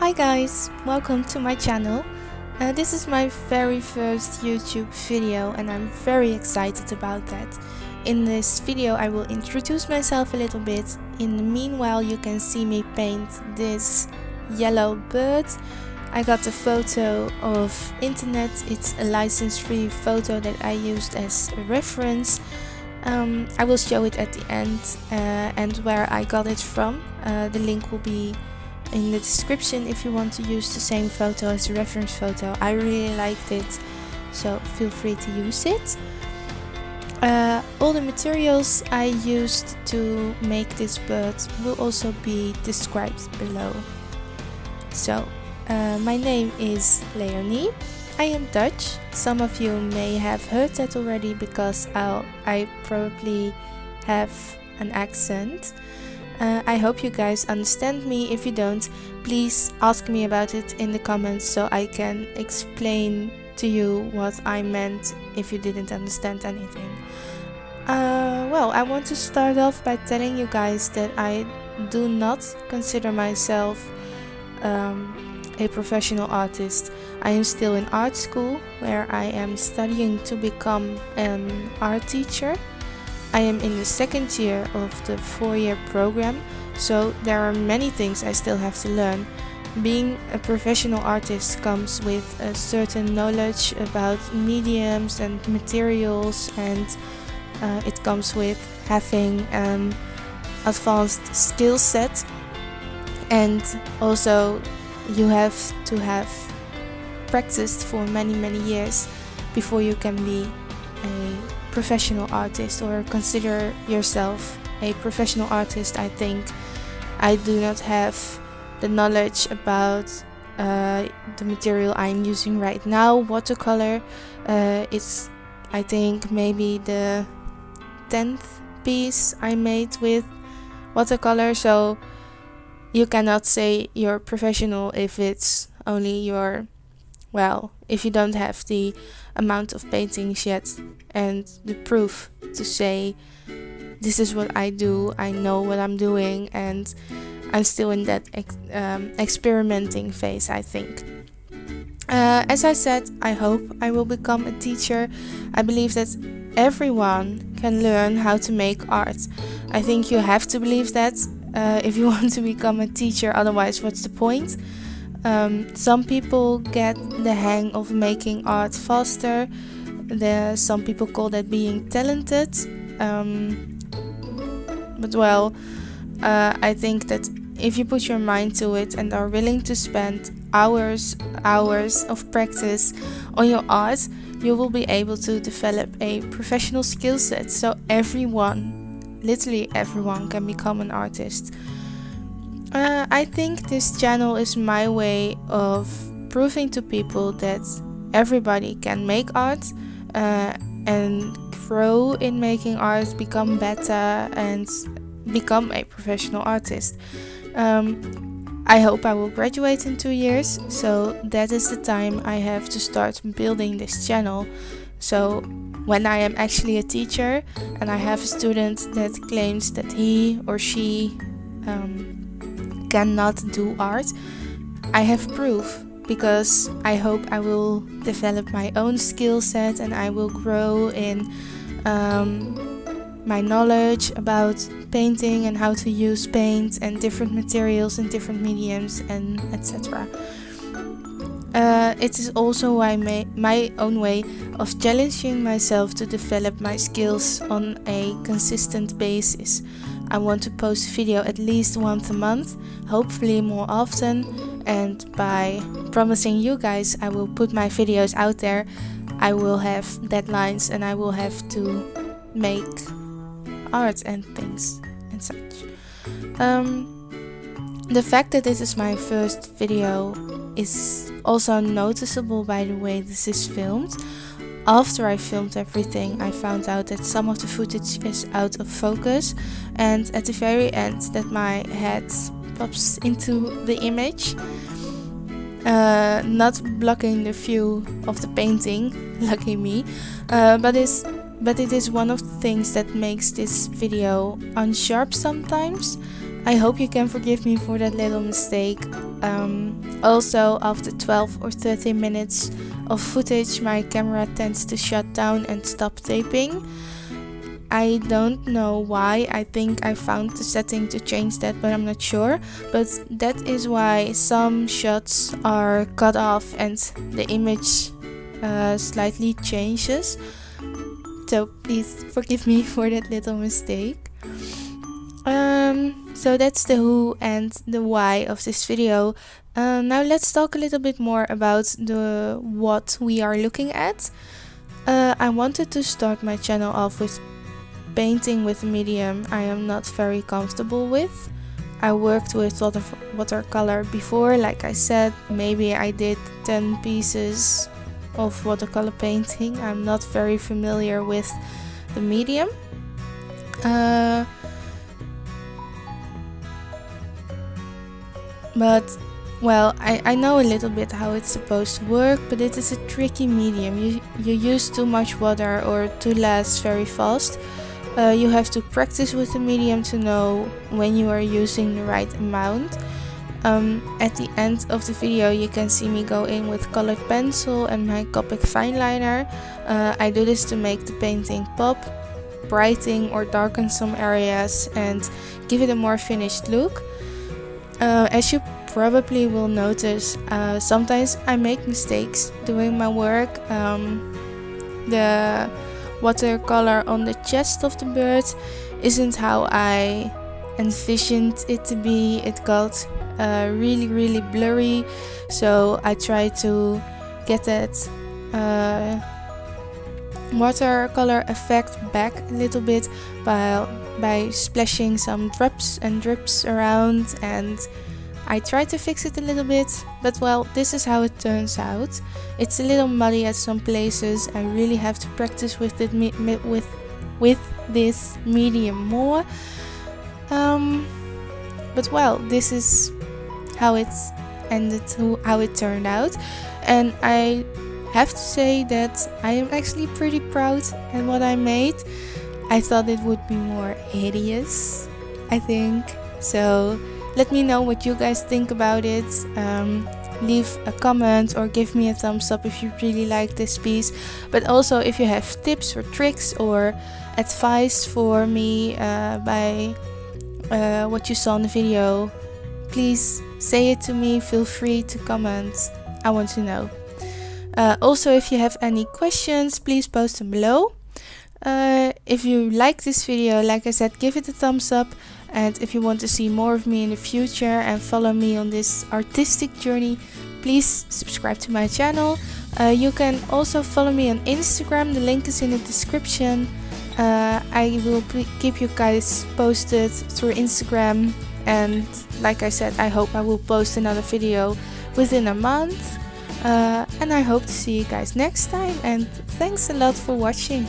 Hi guys, welcome to my channel. This is my very first YouTube video and I'm very excited about that. In this video I will introduce myself a little bit. In the meanwhile you can see me paint this yellow bird. I got a photo of internet. It's a license-free photo that I used as a reference. I will show it at the end and where I got it from. The link will be in the description if you want to use the same photo as a reference photo. I really liked it, so feel free to use it. All the materials I used to make this bird will also be described below. So, my name is Leonie. I am Dutch. Some of you may have heard that already because I probably have an accent. I hope you guys understand me. If you don't, please ask me about it in the comments so I can explain to you what I meant if you didn't understand anything. Well, I want to start off by telling you guys that I do not consider myself a professional artist. I am still in art school where I am studying to become an art teacher. I am in the second year of the 4-year program, so there are many things I still have to learn. Being a professional artist comes with a certain knowledge about mediums and materials, and it comes with having an advanced skill set, and also you have to have practiced for many years before you can be a professional artist or consider yourself a professional artist. I think I do not have the knowledge about the material I'm using right now, watercolor. It's I think maybe the 10th piece I made with watercolor, so you cannot say you're professional if it's only your, well, if you don't have the amount of paintings yet and the proof to say this is what I do, I know what I'm doing, and I'm still in that experimenting phase, I think. As I said, I hope I will become a teacher. I believe that everyone can learn how to make art. I think you have to believe that if you want to become a teacher, otherwise what's the point? Some people get the hang of making art faster. Some people call that being talented. But well, I think that if you put your mind to it and are willing to spend hours of practice on your art, you will be able to develop a professional skill set. So everyone, literally everyone, can become an artist. I think this channel is my way of proving to people that everybody can make art and grow in making art, become better and become a professional artist. I hope I will graduate in 2 years, so that is the time I have to start building this channel. So when I am actually a teacher and I have a student that claims that he or she cannot do art, I have proof, because I hope I will develop my own skill set and I will grow in my knowledge about painting and how to use paint and different materials and different mediums and etc. It is also my own way of challenging myself to develop my skills on a consistent basis. I want to post a video at least once a month, hopefully more often, and by promising you guys I will put my videos out there, I will have deadlines and I will have to make art and things and such. The fact that this is my first video is also noticeable by the way this is filmed. After I filmed everything, I found out that some of the footage is out of focus, and at the very end that my head pops into the image, not blocking the view of the painting, lucky me, but it is one of the things that makes this video unsharp sometimes. I hope you can forgive me for that little mistake. Also, after 12 or 13 minutes of footage, my camera tends to shut down and stop taping. I don't know why. I think I found the setting to change that, but I'm not sure. But that is why some shots are cut off and the image slightly changes. So please forgive me for that little mistake. So that's the who and the why of this video. Now let's talk a little bit more about the what we are looking at. I wanted to start my channel off with painting with a medium I am not very comfortable with. I worked with watercolor before, like I said. Maybe I did 10 pieces of watercolor painting. I'm not very familiar with the medium. But well, I know a little bit how it's supposed to work, but it is a tricky medium. You use too much water or too less very fast. You have to practice with the medium to know when you are using the right amount. At the end of the video you can see me go in with colored pencil and my Copic fineliner. I do this to make the painting pop, brighten or darken some areas and give it a more finished look. As you probably will notice, sometimes I make mistakes doing my work. The watercolor on the chest of the bird isn't how I envisioned it to be. It got really blurry, so I try to get that watercolor effect back a little bit by splashing some drops and drips around, and I try to fix it a little bit, but well, this is how it turns out. It's a little muddy at some places. I really have to practice with it with this medium more. But well, this is how it ended, how it turned out, and I have to say that I am actually pretty proud at what I made. I thought it would be more hideous, I think. So let me know what you guys think about it. Leave a comment or give me a thumbs up if you really like this piece. But also if you have tips or tricks or advice for me by what you saw in the video, please say it to me. Feel free to comment. I want to know. Also, if you have any questions, please post them below. If you like this video, like I said, give it a thumbs up. And if you want to see more of me in the future and follow me on this artistic journey, please subscribe to my channel. You can also follow me on Instagram. The link is in the description. I will keep you guys posted through Instagram. And like I said, I hope I will post another video within a month. And I hope to see you guys next time. And thanks a lot for watching.